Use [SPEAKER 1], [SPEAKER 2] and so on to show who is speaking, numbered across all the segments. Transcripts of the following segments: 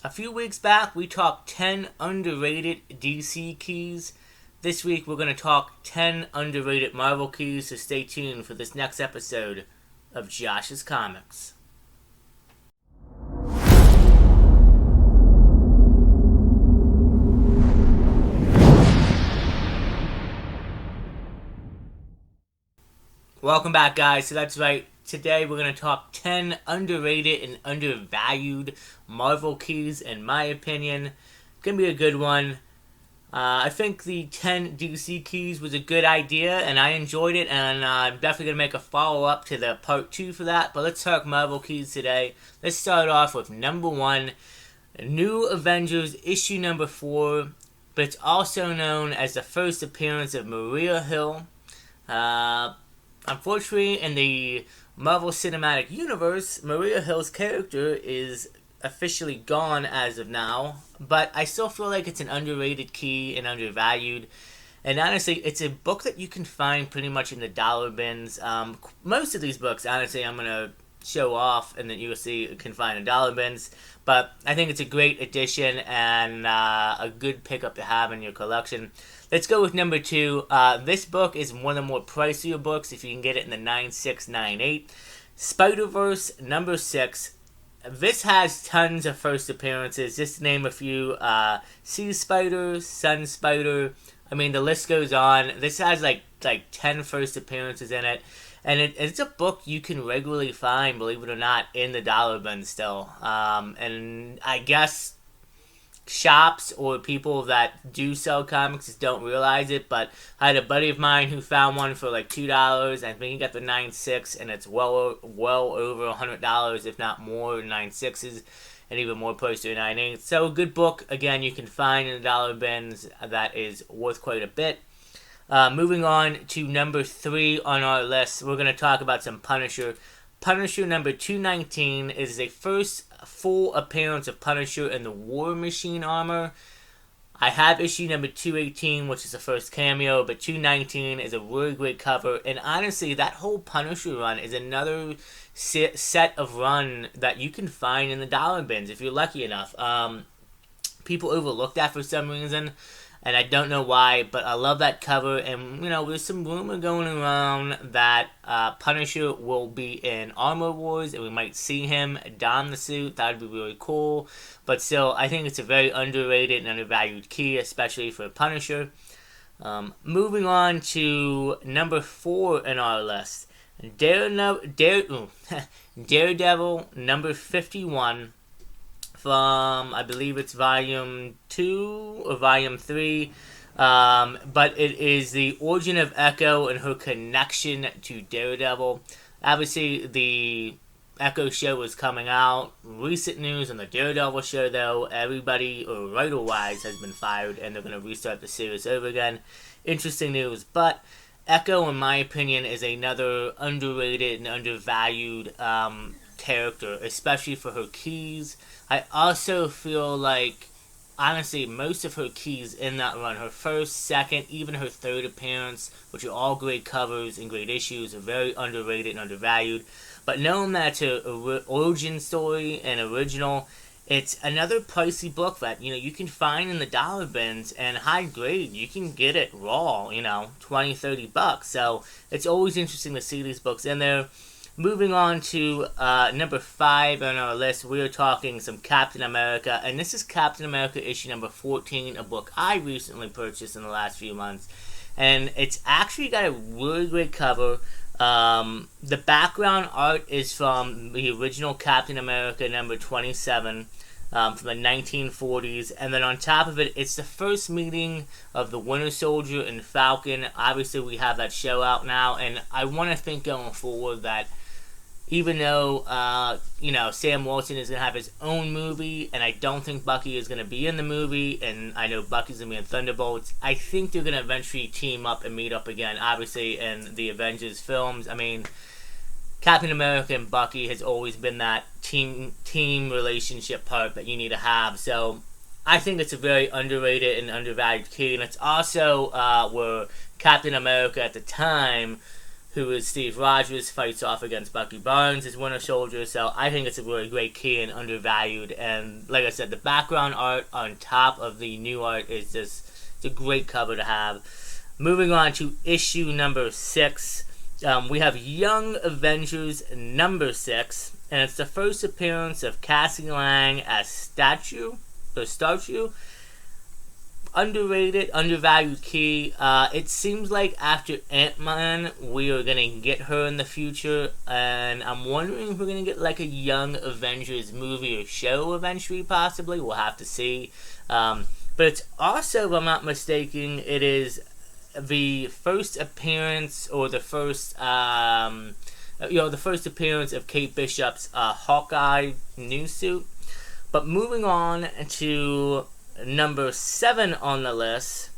[SPEAKER 1] A few weeks back, we talked 10 underrated DC keys. This week, we're going to talk 10 underrated Marvel keys, so stay tuned for this next episode of Josh's Comics. Welcome back, guys. So that's right. Today we're going to talk 10 underrated and undervalued Marvel keys, in my opinion. Going to be a good one. I think the 10 DC keys was a good idea, and I enjoyed it, and I'm definitely going to make a follow-up to the part 2 for that. But let's talk Marvel keys today. Let's start off with number 1, New Avengers issue number 4, but it's also known as the first appearance of Maria Hill. Unfortunately, in the Marvel Cinematic Universe, Maria Hill's character is officially gone as of now, but I still feel like it's an underrated key and undervalued. And honestly, it's a book that you can find pretty much in the dollar bins. Most of these books, honestly, I'm going to show off and then you'll see you can find in dollar bins. But I think it's a great addition and a good pickup to have in your collection. Let's go with number 2. This book is one of the more pricier books if you can get it in the 9698. Spider-Verse number 6. This has tons of first appearances. Just to name a few. Sea Spider, Sun Spider. I mean, the list goes on. This has like 10 first appearances in it. And it's a book you can regularly find, believe it or not, in the dollar bin still. And I guess shops or people that do sell comics just don't realize it, but I had a buddy of mine who found one for like $2. I think he got the 9.6, and it's well over $100, if not more, 9.6s, and even more close to 9.8. So a good book, again, you can find in the dollar bins that is worth quite a bit. Moving on to number 3 on our list, we're going to talk about some Punisher. Punisher number 219 is the first full appearance of Punisher in the War Machine armor. I have issue number 218, which is the first cameo, but 219 is a really great cover. And honestly, that whole Punisher run is another set of run that you can find in the dollar bins if you're lucky enough. People overlook that for some reason, and I don't know why, but I love that cover. And, you know, there's some rumor going around that Punisher will be in Armor Wars, and we might see him don the suit. That would be really cool. But still, I think it's a very underrated and undervalued key, especially for Punisher. Moving on to number 4 in our list. Daredevil number 51. From, I believe it's volume 2 or volume 3, but it is the origin of Echo and her connection to Daredevil. Obviously, the Echo show is coming out. Recent news on the Daredevil show, though, everybody, or writer-wise, has been fired, and they're going to restart the series over again. Interesting news, but Echo, in my opinion, is another underrated and undervalued character, especially for her keys. I also feel like, honestly, most of her keys in that run, her first, second, even her third appearance, which are all great covers and great issues, are very underrated and undervalued. But knowing that it's an origin story and original, it's another pricey book that, you know, you can find in the dollar bins, and high grade, you can get it raw, you know, $20-$30. So it's always interesting to see these books in there. Moving on to number 5 on our list, we are talking some Captain America, and this is Captain America issue number 14, a book I recently purchased in the last few months, and it's actually got a really great cover. The background art is from the original Captain America number 27 from the 1940s, and then on top of it, it's the first meeting of the Winter Soldier and Falcon. Obviously, we have that show out now, and I want to think going forward that even though, you know, Sam Wilson is going to have his own movie, and I don't think Bucky is going to be in the movie, and I know Bucky's going to be in Thunderbolts, I think they're going to eventually team up and meet up again, obviously, in the Avengers films. I mean, Captain America and Bucky has always been that team relationship part that you need to have, so I think it's a very underrated and undervalued key, and it's also where Captain America at the time, who is Steve Rogers, fights off against Bucky Barnes as Winter Soldier. So I think it's a really great key and undervalued. And like I said, the background art on top of the new art is just, it's a great cover to have. Moving on to issue number 6, we have Young Avengers number 6, and it's the first appearance of Cassie Lang as Statue. Underrated, undervalued key. It seems like after Ant-Man, we are going to get her in the future, and I'm wondering if we're going to get like a Young Avengers movie or show eventually, possibly. We'll have to see. But it's also, if I'm not mistaken, it is the first appearance, or the first, the first appearance of Kate Bishop's Hawkeye new suit. But moving on to number 7 on the list,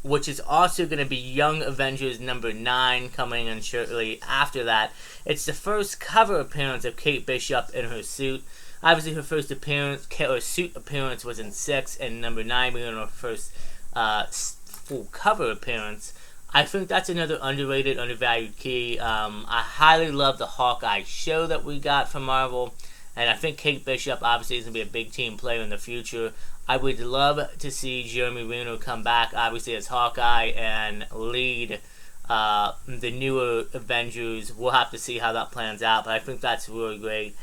[SPEAKER 1] which is also going to be Young Avengers number 9, coming in shortly after that. It's the first cover appearance of Kate Bishop in her suit. Obviously, her first appearance, or suit appearance, was in 6, and number 9 being her first full cover appearance. I think that's another underrated, undervalued key. I highly love the Hawkeye show that we got from Marvel, and I think Kate Bishop obviously is going to be a big team player in the future. I would love to see Jeremy Renner come back, obviously, as Hawkeye and lead the newer Avengers. We'll have to see how that plans out, but I think that's really great.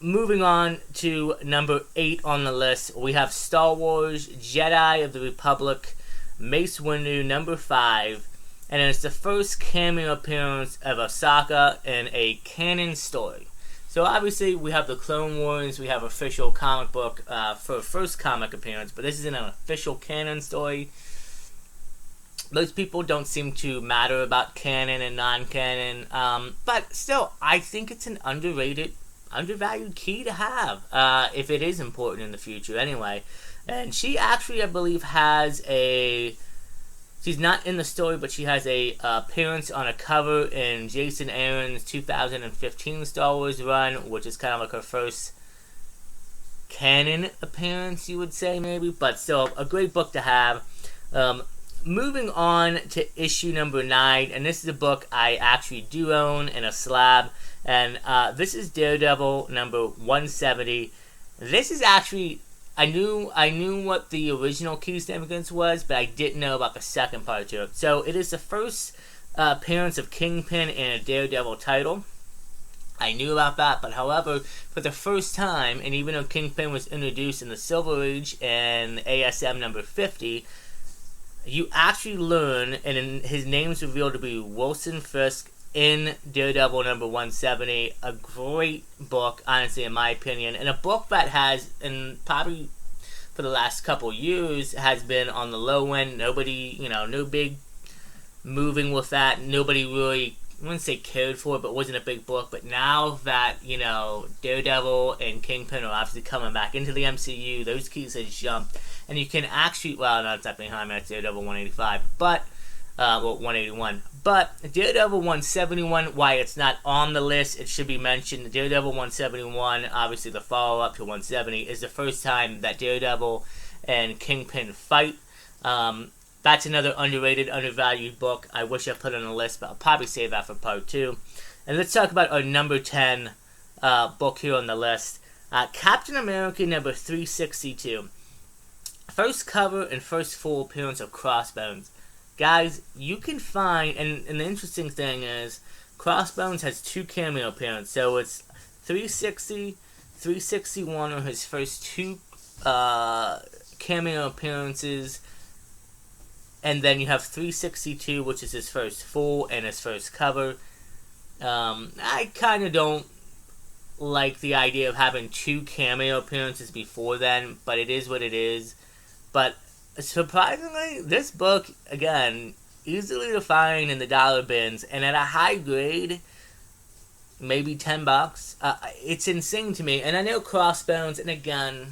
[SPEAKER 1] Moving on to number 8 on the list, we have Star Wars Jedi of the Republic Mace Windu number 5, and it's the first cameo appearance of Ahsoka in a canon story. So obviously we have the Clone Wars, we have official comic book for first comic appearance, but this is an official canon story. Most people don't seem to matter about canon and non-canon, but still, I think it's an underrated, undervalued key to have, if it is important in the future anyway. And she actually, I believe, has she's not in the story, but she has a appearance on a cover in Jason Aaron's 2015 Star Wars run, which is kind of like her first canon appearance, you would say, maybe. But still, a great book to have. Moving on to issue number 9, and this is a book I actually do own in a slab, and this is Daredevil number 170. This is actually, I knew what the original key significance was, but I didn't know about the second part to it. So it is the first appearance of Kingpin in a Daredevil title. I knew about that, but however, for the first time, and even though Kingpin was introduced in the Silver Age in ASM number 50, you actually learn, and his name's revealed to be Wilson Fisk in Daredevil number 170. A great book, honestly, in my opinion, and a book that has, and probably for the last couple years, has been on the low end. Nobody, no big moving with that. Nobody really, I wouldn't say cared for it, but it wasn't a big book. But now that, Daredevil and Kingpin are obviously coming back into the MCU, those keys have jumped. And you can actually, well, no, it's not behind me, that's Daredevil 185, but, 181. But Daredevil 171, why it's not on the list, it should be mentioned. Daredevil 171, obviously the follow-up to 170, is the first time that Daredevil and Kingpin fight. That's another underrated, undervalued book. I wish I put it on the list, but I'll probably save that for part 2. And let's talk about our number 10 book here on the list. Captain America number 362. First cover and first full appearance of Crossbones. Guys, you can find, and the interesting thing is, Crossbones has 2 cameo appearances. So it's 360, 361 are his first 2 cameo appearances. And then you have 362, which is his first full and his first cover. I kind of don't like the idea of having 2 cameo appearances before then, but it is what it is. But surprisingly, this book, again, easily to find in the dollar bins, and at a high grade, maybe $10. It's insane to me. And I know Crossbones, and again,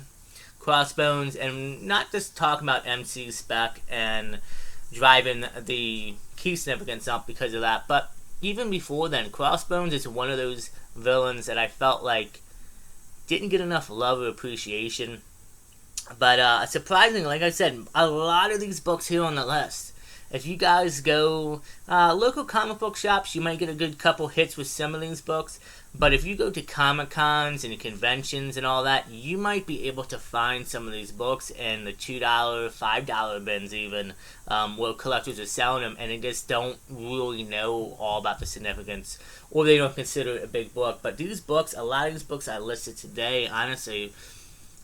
[SPEAKER 1] Crossbones, and not just talking about MC spec and driving the key significance up because of that, but even before then, Crossbones is one of those villains that I felt like didn't get enough love or appreciation. But surprisingly, like I said, a lot of these books here on the list, if you guys go local comic book shops, you might get a good couple hits with some of these books. But if you go to Comic Cons and conventions and all that, you might be able to find some of these books in the $2, $5 bins even, where collectors are selling them, and they just don't really know all about the significance, or they don't consider it a big book. But these books, a lot of these books I listed today, honestly,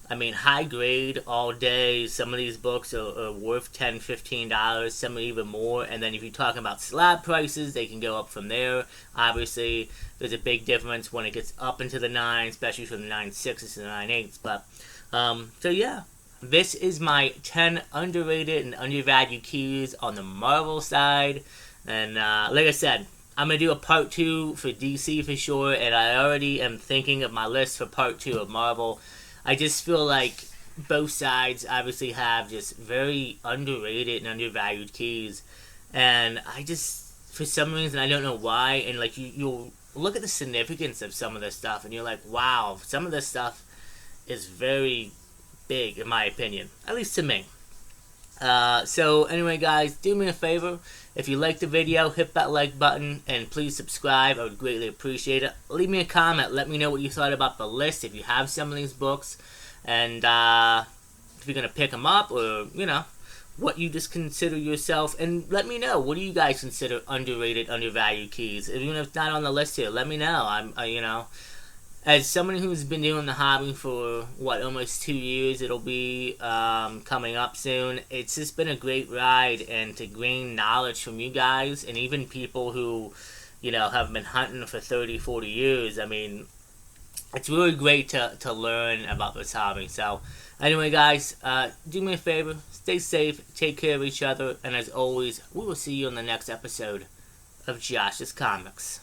[SPEAKER 1] I mean, high grade all day. Some of these books are worth $10, $15. Some are even more. And then if you're talking about slab prices, they can go up from there. Obviously, there's a big difference when it gets up into the 9s, especially from the 9.6s to the 9.8s. But, so yeah. This is my 10 underrated and undervalued keys on the Marvel side. And like I said, I'm going to do a part 2 for DC for sure. And I already am thinking of my list for part 2 of Marvel. I just feel like both sides obviously have just very underrated and undervalued keys. And I just, for some reason, I don't know why, and like you'll look at the significance of some of this stuff and you're like, wow, some of this stuff is very big in my opinion, at least to me. So anyway, guys, do me a favor. If you liked the video, hit that like button and please subscribe. I would greatly appreciate it. Leave me a comment. Let me know what you thought about the list, if you have some of these books, and if you're going to pick them up, or, you know, what you just consider yourself. And let me know, what do you guys consider underrated, undervalued keys? Even if it's not on the list here, let me know. You know, as someone who's been doing the hobby for, almost 2 years, it'll be coming up soon. It's just been a great ride, and to gain knowledge from you guys, and even people who, you know, have been hunting for 30, 40 years. I mean, it's really great to learn about this hobby. So, anyway, guys, do me a favor, stay safe, take care of each other, and as always, we will see you in the next episode of Josh's Comics.